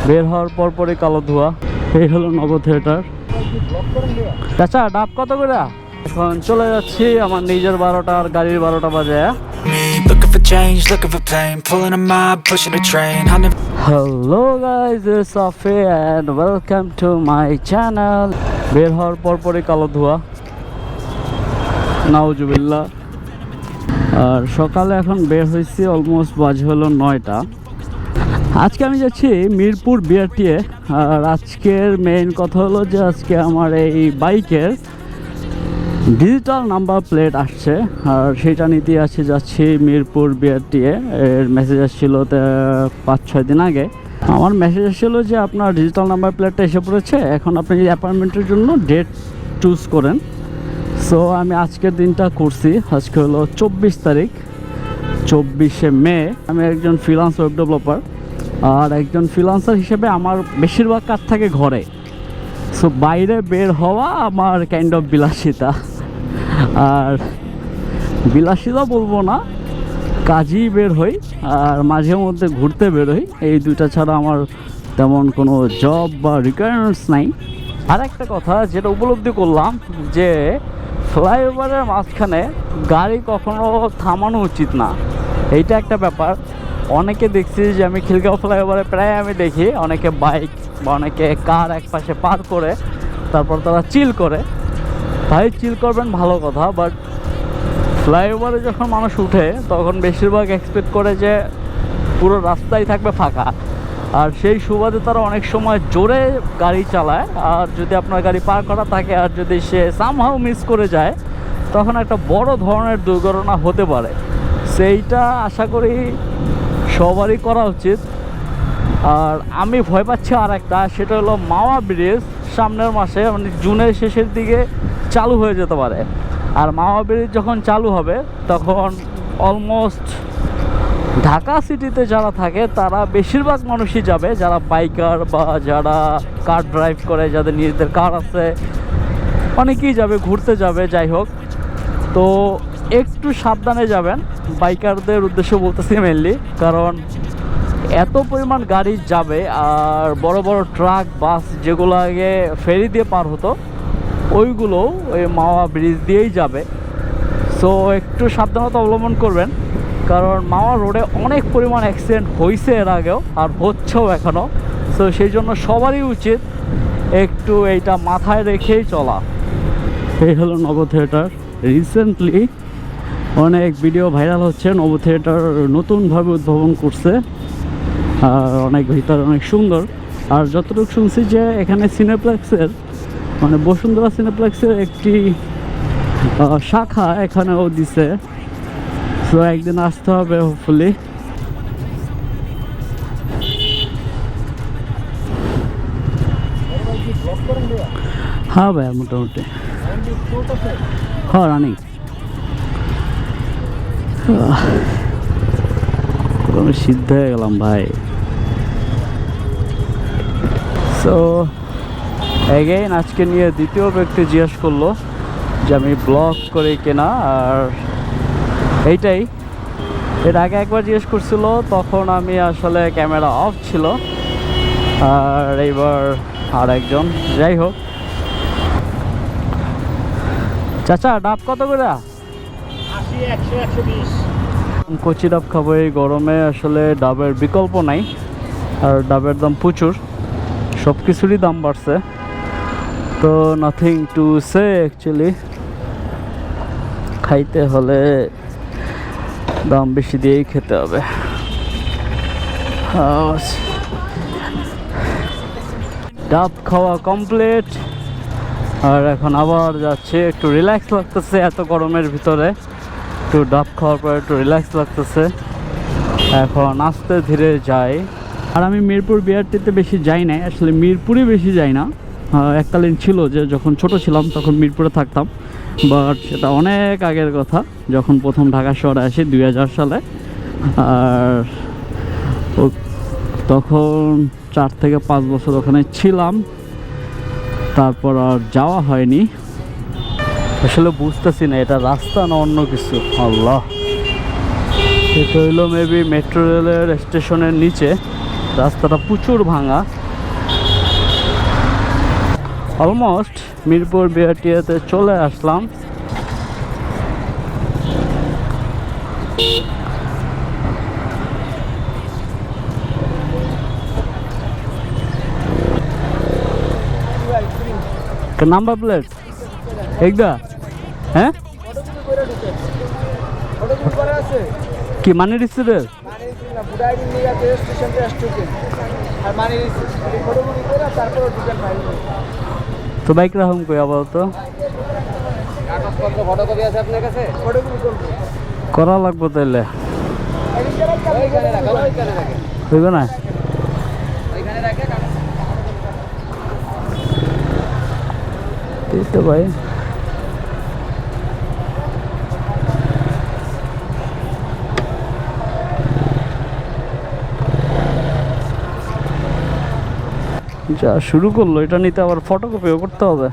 বের হওয়ার পরপরই কালো ধোঁয়া। এই হলো নগর থিয়েটার। চাচা ডাব কত করে? এখন চলে যাচ্ছি আমার নিজের 12টা আর গাড়ির 12টা বাজে। Hello guys, it's Safi and welcome to my channel. বের হওয়ার পরপরই কালো ধোঁয়া, নাউজুবিল্লাহ। আর সকালে এখন বের হয়েছি, অলমোস্ট বাজে হলো 9টা। আজকে আমি যাচ্ছি মিরপুর বিআরটিএ। আর আজকের মেইন কথা হলো যে আজকে আমার এই বাইকের ডিজিটাল নাম্বার প্লেট আসছে, আর সেটা নিতে যাচ্ছি মিরপুর বিআরটিএ। এর মেসেজ আসছিল 5-6 দিন আগে। আমার মেসেজ আসছিল যে আপনার ডিজিটাল নাম্বার প্লেটটা এসে পড়েছে, এখন আপনি অ্যাপয়েন্টমেন্টের জন্য ডেট চুজ করেন। সো আমি আজকের দিনটা করছি। আজকে হলো 24 তারিখ, 24শে মে। আমি একজন ফ্রিল্যান্স ওয়েব ডেভেলপার, আর একজন ফ্রিল্যান্সার হিসেবে আমার বেশিরভাগ কাজ থাকে ঘরে। সো বাইরে বের হওয়া আমার কাইন্ড অফ বিলাসিতা। আর বিলাসিতা বলবো না, কাজই বের হই আর মাঝে মধ্যে ঘুরতে বের হই। এই দুইটা ছাড়া আমার তেমন কোনো জব বা রিকোয়ারমেন্টস নাই। আর একটা কথা যেটা উপলব্ধি করলাম, যে ফ্লাইওভারের মাঝখানে গাড়ি কখনো থামানো উচিত না। এইটা একটা ব্যাপার। অনেকে দেখছি যে আমি খিলগাঁও ফ্লাইওভারে প্রায় আমি দেখি অনেকে বাইক বা অনেকে কার এক পাশে পার করে তারপর তারা চিল করে। ভাই চিল করবেন ভালো কথা, বাট ফ্লাইওভারে যখন মানুষ উঠে তখন বেশিরভাগ এক্সপেক্ট করে যে পুরো রাস্তাই থাকবে ফাঁকা, আর সেই সুবাদে তারা অনেক সময় জোরে গাড়ি চালায়। আর যদি আপনার গাড়ি পার করা থাকে আর যদি সে সামহাও মিস করে যায়, তখন একটা বড় ধরনের দুর্ঘটনা হতে পারে। সেইটা আশা করি সবারই করা উচিত। আর আমি ভয় পাচ্ছি আর একটা, সেটা হলো মাওয়া ব্রিজ সামনের মাসে, মানে জুনের শেষের দিকে চালু হয়ে যেতে পারে। আর মাওয়া ব্রিজ যখন চালু হবে তখন অলমোস্ট ঢাকা সিটিতে যারা থাকে তারা বেশিরভাগ মানুষই যাবে, যারা বাইকার বা যারা কার ড্রাইভ করে, যাদের নিজেদের কার আছে, অনেকেই যাবে, ঘুরতে যাবে। যাই হোক, তো একটু সাবধানে যাবেন। বাইকারদের উদ্দেশ্যে বলতেছি মেনলি, কারণ এত পরিমাণ গাড়ি যাবে। আর বড় বড় ট্রাক, বাস যেগুলো আগে ফেরি দিয়ে পার হতো, ওইগুলো ওই মাওয়া ব্রিজ দিয়েই যাবে। সো একটু সাবধানতা অবলম্বন করবেন, কারণ মাওয়া রোডে অনেক পরিমাণ অ্যাক্সিডেন্ট হয়েছে এর আগেও, আর হচ্ছেও এখনও। সো সেই জন্য সবারই উচিত একটু এইটা মাথায় রেখেই চলা। এই হলো নগর থিয়েটার। রিসেন্টলি অনেক ভিডিও ভাইরাল হচ্ছে, নগর থিয়েটার নতুনভাবে উদ্ভাবন করছে, আর অনেক ভিতর অনেক সুন্দর। আর যতটুকু শুনছি যে এখানে সিনেপ্লেক্সের, মানে বসুন্ধরা সিনেপ্লেক্সের একটি শাখা এখানেও দিছে। তো একদিন আসতে হবে হোপফুলি। হ্যাঁ ভাই, মোটামুটি হ্যাঁ রানিং। আমি সিদ্ধ হয়ে গেলাম ভাই। সো এগেইন আজকে নিয়ে দ্বিতীয় ব্যক্তি জিজ্ঞেস করলো যে আমি ব্লগ করে কিনা, আর এইটাই। এর আগে একবার জিজ্ঞেস করছিল, তখন আমি আসলে ক্যামেরা অফ ছিল। আর এইবার আর একজন। যাই হোক, চাচা ডাব কত করে? 80, 100, 120। কচি ডাব খাবো এই গরমে, আসলে ডাবের বিকল্প নাই। আর ডাবের দাম প্রচুর, সব কিছুরই দাম বাড়ছে। তো নাথিং টু সে অ্যাকচুয়ালি। খাইতে হলে দাম বেশি দিয়েই খেতে হবে। ডাব খাওয়া কমপ্লিট, আর এখন আবার যাচ্ছে। একটু রিল্যাক্স লাগতেছে এত গরমের ভিতরে, একটু ডাব খাওয়ার পর একটু রিল্যাক্স লাগতেছে। এখন আস্তে ধীরে যাই। আর আমি মিরপুর বিআরটিতে বেশি যাই না, আসলে মিরপুরে বেশি যাই না। এককালীন ছিল যে যখন ছোট ছিলাম তখন মিরপুরে থাকতাম, বাট সেটা অনেক আগের কথা, যখন প্রথম ঢাকা শহরে আসি 2000 সালে। আর তখন 4 থেকে 5 বছর ওখানে ছিলাম, তারপর আর যাওয়া হয়নি। আসলে বুঝতেছি না এটা রাস্তা না অন্য কিছু। আল্লাহ, এটা হইলো মেবি মেট্রো রেলের স্টেশনের নিচে। রাস্তাটা প্রচুর ভাঙা। অলমোস্ট মিরপুর বিআরটিএতে চলে আসলাম। নাম্বার প্লেট এইটা হ্যাঁ কি মানি রিসিটের তো বাইক রাখুন কই আপাতত করা লাগবো তাইলে হইব না তো ভাই যা শুরু করলো এটা নিতে আবার ফটোকপিও করতে হবে।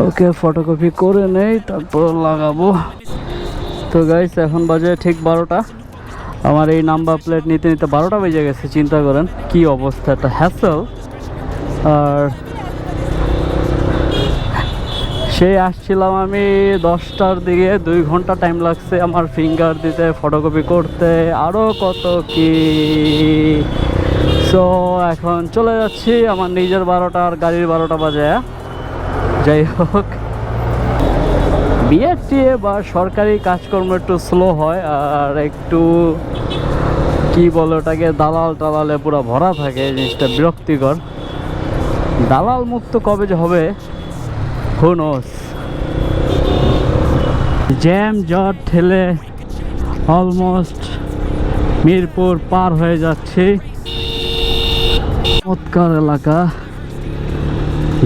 ওকে ফটোকপি করে নেই তারপর লাগাবো। তো গাইস এখন বাজে ঠিক 12টা। আমার এই নাম্বার প্লেট নিতে নিতে 12টা বেজে গেছে। চিন্তা করেন কি অবস্থা, একটা হ্যাসেল। আর সেই আসছিলাম আমি 10টার দিকে, 2 ঘন্টা টাইম লাগছে আমার ফিঙ্গার দিতে, ফটোকপি করতে, আরও কত কি। সো এখন চলে যাচ্ছি আমার নিজের 12টা আর গাড়ির 12টা বাজে। যাই হোক বিআরটিএ বা সরকারি কাজকর্ম একটু স্লো হয় আর একটু কি বলে ওটাকে দালাল টালালে পুরো ভরা থাকে, জিনিসটা বিরক্তিকর। দালাল মুক্ত কবে যে হবে হু নোস। জ্যাম জট ঠেলে অলমোস্ট মিরপুর পার হয়ে যাচ্ছি। চমৎকার এলাকা,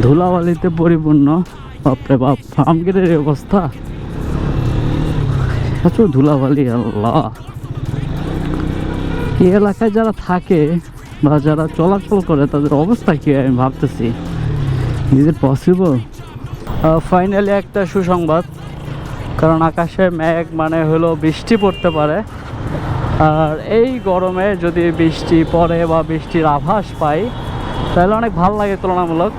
ধুলাবালিতে পরিপূর্ণ। বাপরে বাপ, ফার্মগেটের অবস্থা প্রচুর ধুলাবালি। আল্লাহ, এই এলাকায় যারা থাকে বা যারা চলাচল করে তাদের অবস্থা কি আমি ভাবতেছি। Is it possible? ফাইনালি একটা সুসংবাদ, কারণ আকাশে মেঘ মানে হলো বৃষ্টি পড়তে পারে। আর এই গরমে যদি বৃষ্টি পড়ে বা বৃষ্টির আভাস পাই তাহলে অনেক ভালো লাগে তুলনামূলক।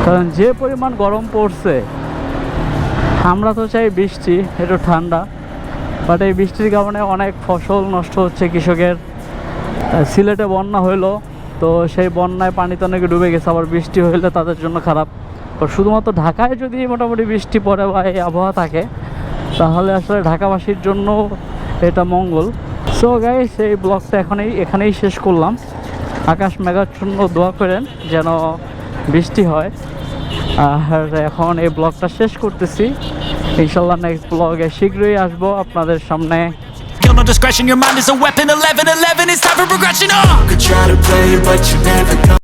কারণ যে পরিমাণ গরম পড়ছে, আমরা তো চাই বৃষ্টি একটু ঠান্ডা, বাট এই বৃষ্টির কারণে অনেক ফসল নষ্ট হচ্ছে কৃষকের। সিলেটে বন্যা হইলো, তো সেই বন্যায় পানি তো অনেকে ডুবে গেছে, আবার বৃষ্টি হইলে তাদের জন্য খারাপ। শুধুমাত্র ঢাকায় যদি মোটামুটি বৃষ্টি পড়ে বা এই আবহাওয়া থাকে তাহলে আসলে ঢাকাবাসীর জন্য এটা মঙ্গল। সো গাইস, এই ব্লগটা এখানেই শেষ করলাম। আকাশ মেঘাচ্ছন্ন, দোয়া করেন যেন বৃষ্টি হয়। আর এখন এই ব্লগটা শেষ করতেছি। ইনশাল্লাহ নেক্সট ব্লগে শীঘ্রই আসবো আপনাদের সামনে। No discretion, your mind is a weapon. 11-11, it's time for progression. Could try to play it, but you never come.